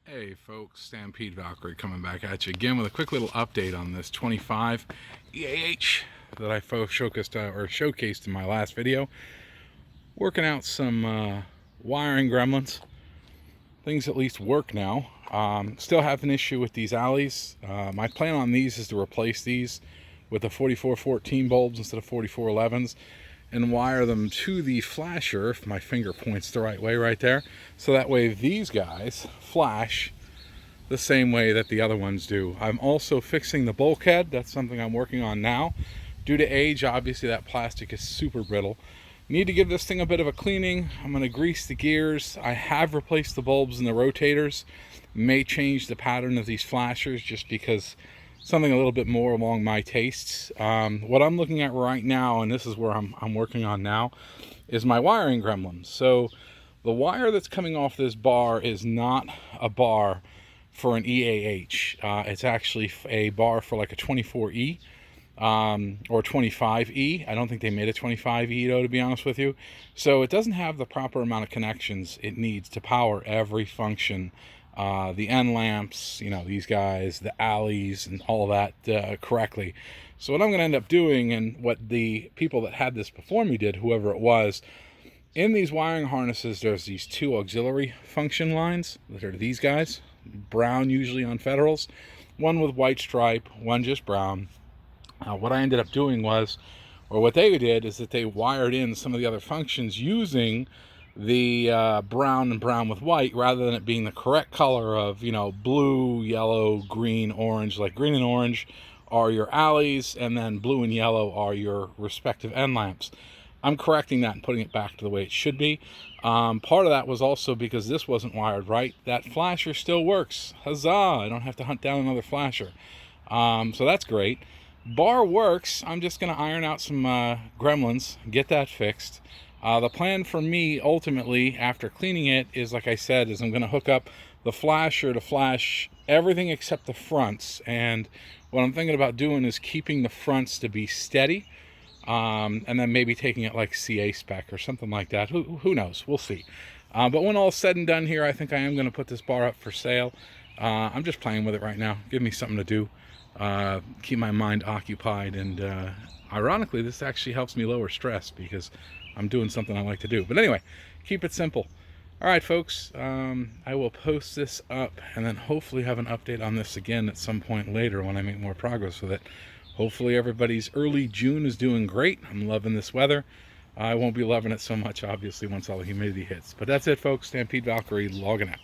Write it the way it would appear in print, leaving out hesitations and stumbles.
Hey folks, Stampede Valkyrie coming back at you again with a quick little update on this 25 EAH that I showcased in my last video. Working out some wiring gremlins. Things at least work now. Still have an issue with these alleys. My plan on these is to replace these with the 4414 bulbs instead of 4411s and wire them to the flasher, if my finger points the right way right there, so that way these guys flash the same way that the other ones do. I'm also fixing the bulkhead. That's something I'm working on now. Due to age, obviously that plastic is super brittle. Need to give this thing a bit of a cleaning. I'm going to grease the gears. I have replaced the bulbs and the rotators. May change the pattern of these flashers just because something a little bit more along my tastes. What I'm looking at right now, and this is where I'm working on now, is my wiring gremlins. So the wire that's coming off this bar is not a bar for an EAH. It's actually a bar for like a 24E or 25E. I don't think they made a 25E though, to be honest with you. So it doesn't have the proper amount of connections it needs to power every function. The end lamps, these guys, the alleys, and all of that correctly. So what I'm going to end up doing, and what the people that had this before me did, whoever it was, in these wiring harnesses, there's these two auxiliary function lines that are these guys, brown usually on Federals, one with white stripe, one just brown. What I ended up doing was, or what they did, is that they wired in some of the other functions using the brown and brown with white, rather than it being the correct color of blue, yellow, green, orange. Like green and orange are your alleys, and then blue and yellow are your respective end lamps. I'm correcting that and putting it back to the way it should be. Part of that was also because this wasn't wired right. That flasher still works. Huzzah! I don't have to hunt down another flasher. So that's great. Bar works. I'm just going to iron out some gremlins, get that fixed. The plan for me, ultimately, after cleaning it, is, like I said, is I'm going to hook up the flasher to flash everything except the fronts. And what I'm thinking about doing is keeping the fronts to be steady, and then maybe taking it like CA spec or something like that. Who knows? We'll see. But when all's said and done here, I think I am going to put this bar up for sale. I'm just playing with it right now. Give me something to do. Keep my mind occupied, and ironically, this actually helps me lower stress because I'm doing something I like to do. But anyway, keep it simple. All right, folks, I will post this up and then hopefully have an update on this again at some point later when I make more progress with it. Hopefully everybody's early June is doing great. I'm loving this weather. I won't be loving it so much, obviously, once all the humidity hits. But that's it, folks. Stampede Valkyrie logging out.